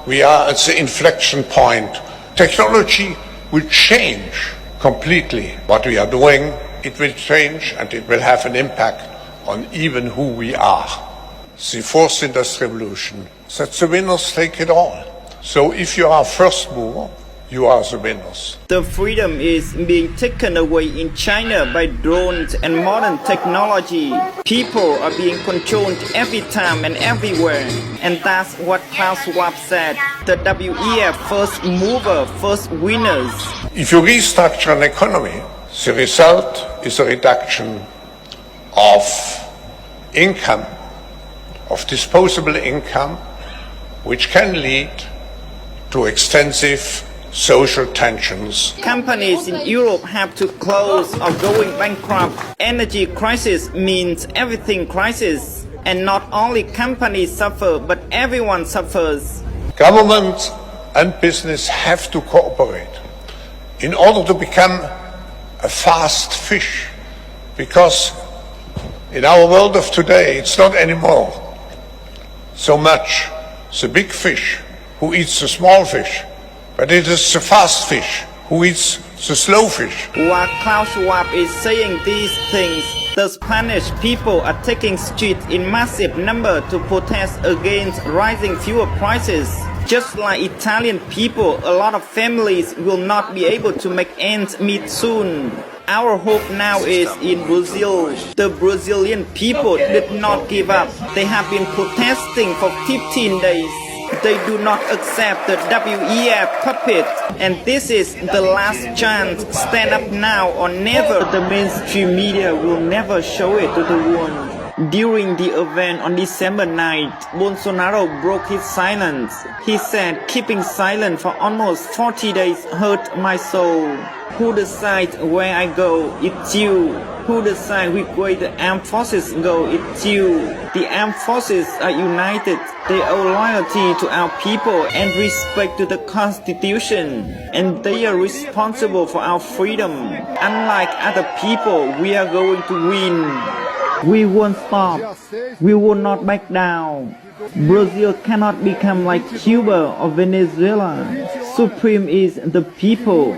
We are at the inflection point. Technology will change completely what we are doing. It will change and it will have an impact on even who we are. The fourth industrial revolution, that the winners take it all. So if you are first mover, you are the winners. The freedom is being taken away in China by drones and modern technology. People are being controlled every time and everywhere. And that's what Klaus Schwab said. The WEF first mover, first winners. If you restructure an economy, the result is a reduction of income, of disposable income, which can lead to extensive social tensions. Companies in Europe have to close or going bankrupt. Energy crisis means everything crisis. And not only companies suffer, but everyone suffers. Government and business have to cooperate in order to become a fast fish, because in our world of today it's not anymore so much the big fish who eats the small fish, but it is the fast fish who eats the slow fish. While Klaus Schwab is saying these things, the Spanish people are taking streets in massive number to protest against rising fuel prices. Just like Italian people, a lot of families will not be able to make ends meet soon. Our hope now is in Brazil. The Brazilian people did not give up. They have been protesting for 15 days. They do not accept the WEF puppet, and this is the last chance. Stand up now or never. The mainstream media will never show it to the world. During the event on December 9th, Bolsonaro broke his silence. He said, keeping silent for almost 40 days hurt my soul. Who decides where I go? It's you. Who decides which way the armed forces go? It's you. The armed forces are united. They owe loyalty to our people and respect to the Constitution. And they are responsible for our freedom. Unlike other people, we are going to win. We won't stop. We will not back down. Brazil cannot become like Cuba or Venezuela. Supreme is the people.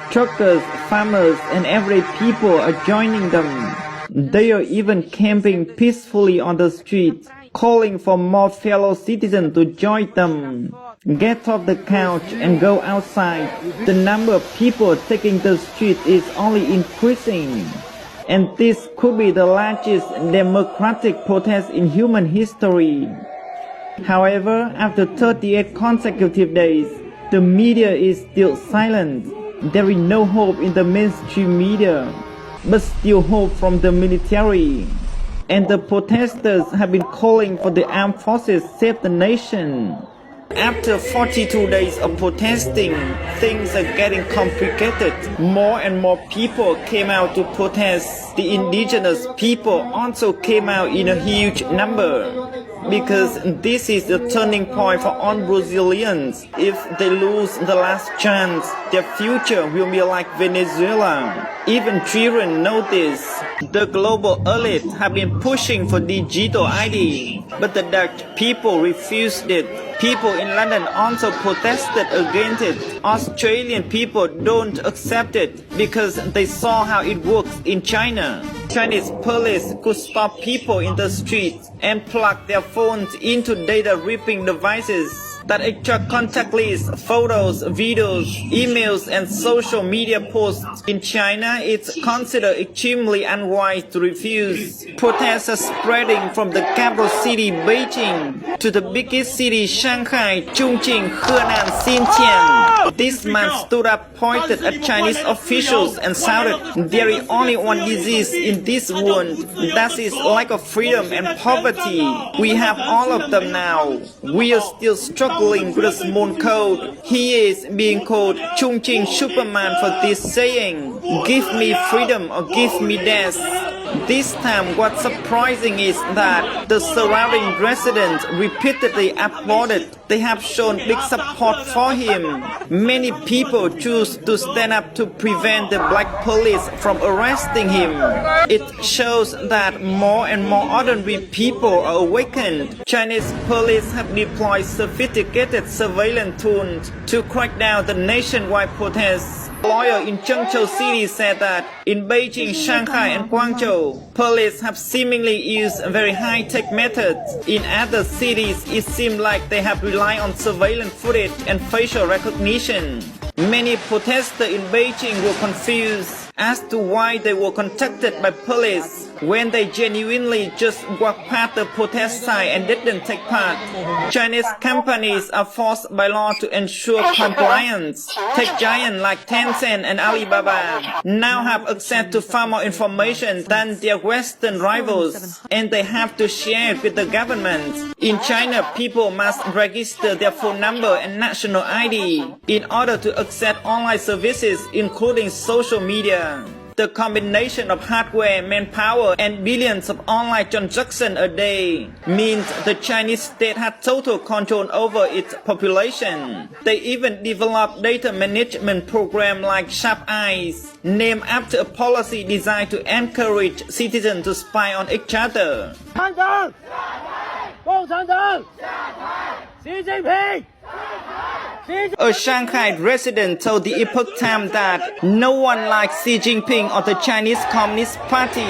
Truckers, farmers, and every people are joining them. They are even camping peacefully on the street, calling for more fellow citizens to join them. Get off the couch and go outside. The number of people taking the street is only increasing. And this could be the largest democratic protest in human history. However, after 38 consecutive days, the media is still silent. There is no hope in the mainstream media, but still hope from the military. And the protesters have been calling for the armed forces to save the nation. After 42 days of protesting, things are getting complicated. More and more people came out to protest. The indigenous people also came out in a huge number. Because this is the turning point for all Brazilians. If they lose the last chance, their future will be like Venezuela. Even children know this. The global elite have been pushing for digital ID, but the Dutch people refused it. People in London also protested against it. Australian people don't accept it because they saw how it works in China. Chinese police could stop people in the streets and plug their phones into data ripping devices that extract contact lists, photos, videos, emails, and social media posts. In China, it's considered extremely unwise to refuse. Protests are spreading from the capital city, Beijing, to the biggest city, Shanghai, Chongqing, Henan, Xinjiang. This man stood up, pointed at Chinese officials, and shouted, "There is only one disease in this world. That is lack of freedom and poverty. We have all of them now. We are still struggling with a small code." He is being called Chongqing Superman for this saying, "Give me freedom or give me death." This time what's surprising is that the surrounding residents repeatedly applauded. They have shown big support for him. Many people choose to stand up to prevent the black police from arresting him. It shows that more and more ordinary people are awakened. Chinese police have deployed sophisticated surveillance tools to crack down the nationwide protests. A lawyer in Zhengzhou City said that in Beijing, Shanghai and Guangzhou, police have seemingly used very high-tech methods. In other cities, it seemed like they have relied on surveillance footage and facial recognition. Many protesters in Beijing were confused as to why they were contacted by police when they genuinely just walked past the protest site and didn't take part. Chinese companies are forced by law to ensure compliance. Tech giants like Tencent and Alibaba now have access to far more information than their Western rivals, and they have to share it with the government. In China, people must register their phone number and national ID in order to access online services, including social media. The combination of hardware, manpower, and billions of online transactions a day means the Chinese state has total control over its population. They even developed data management programs like Sharp Eyes, named after a policy designed to encourage citizens to spy on each other. A Shanghai resident told the Epoch Times that no one likes Xi Jinping or the Chinese Communist Party.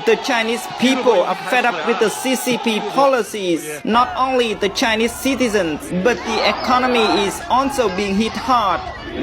The Chinese people are fed up with the CCP policies. Not only the Chinese citizens, but the economy is also being hit hard.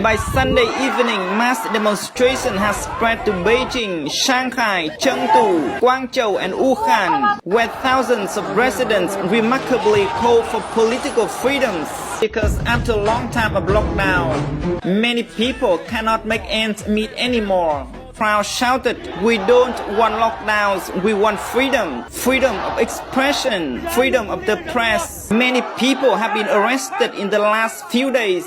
By Sunday evening, mass demonstration has spread to Beijing, Shanghai, Chengdu, Guangzhou and Wuhan, where thousands of residents remarkably call for political freedoms. Because after a long time of lockdown, many people cannot make ends meet anymore. Crowd shouted, "We don't want lockdowns, we want freedom, freedom of expression, freedom of the press." Many people have been arrested in the last few days,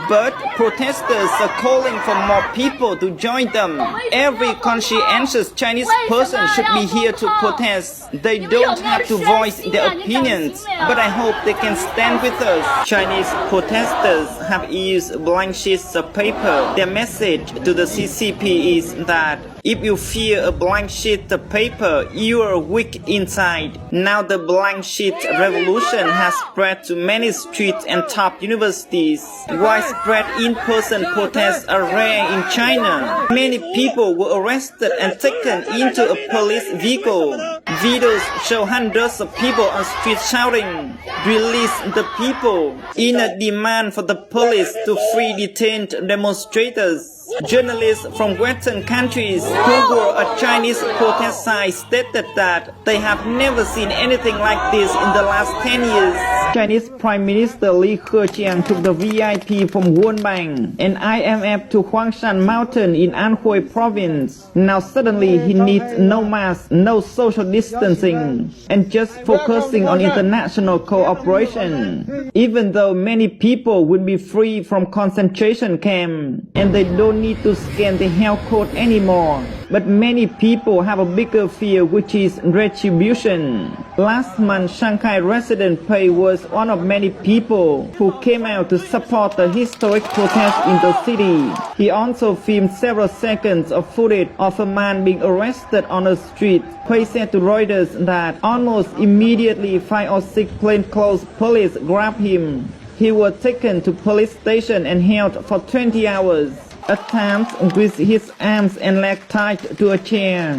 but protesters are calling for more people to join them. Every conscientious Chinese person should be here to protest. They don't have to voice their opinions, but I hope they can stand with us. Chinese protesters have used blank sheets of paper. Their message to the CCP is that if you fear a blank sheet of paper, you are weak inside. Now the blank sheet revolution has spread to many streets and top universities. Widespread in-person protests are rare in China. Many people were arrested and taken into a police vehicle. Videos show hundreds of people on streets shouting, "Release the people," in a demand for the police to free detained demonstrators. Journalists from Western countries who were at Chinese protest sites stated that they have never seen anything like this in the last 10 years. Chinese Prime Minister Li Keqiang took the VIP from Wonbang and IMF to Huangshan Mountain in Anhui Province. Now suddenly he needs no mask, no social distancing, and just focusing on international cooperation. Even though many people will be free from concentration camp and they don't need to scan the health code anymore. But many people have a bigger fear, which is retribution. Last month, Shanghai resident Pei was one of many people who came out to support the historic protest in the city. He also filmed several seconds of footage of a man being arrested on a street. Pei said to Reuters that almost immediately 5 or 6 plainclothes police grabbed him. He was taken to police station and held for 20 hours. At times with his arms and legs tied to a chair.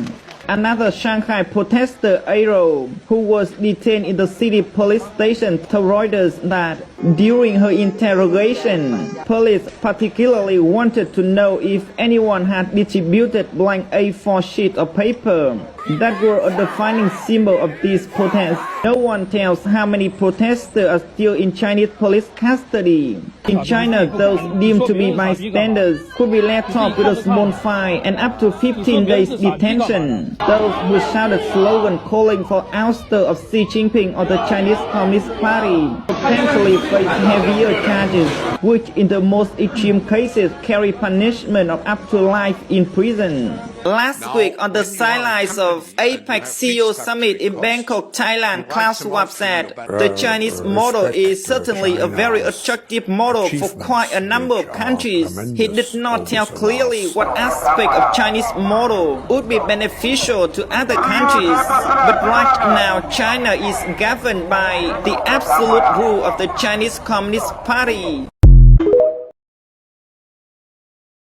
Another Shanghai protester, Aero, who was detained in the city police station, told Reuters that during her interrogation, police particularly wanted to know if anyone had distributed blank A4 sheets of paper that were a defining symbol of these protests. No one tells how many protesters are still in Chinese police custody. In China, those deemed to be bystanders could be let off with a small fine and up to 15 days detention. Those who shouted slogans calling for ouster of Xi Jinping or the Chinese Communist Party potentially face heavier charges, which in the most extreme cases carry punishment of up to life in prison. Last week, on the sidelines of APEC CEO Summit in Bangkok, Thailand, Klaus Schwab said, the Chinese model is certainly a very attractive model for quite a number of countries. He did not tell clearly what aspect of Chinese model would be beneficial to other countries. But right now, China is governed by the absolute rule of the Chinese Communist Party.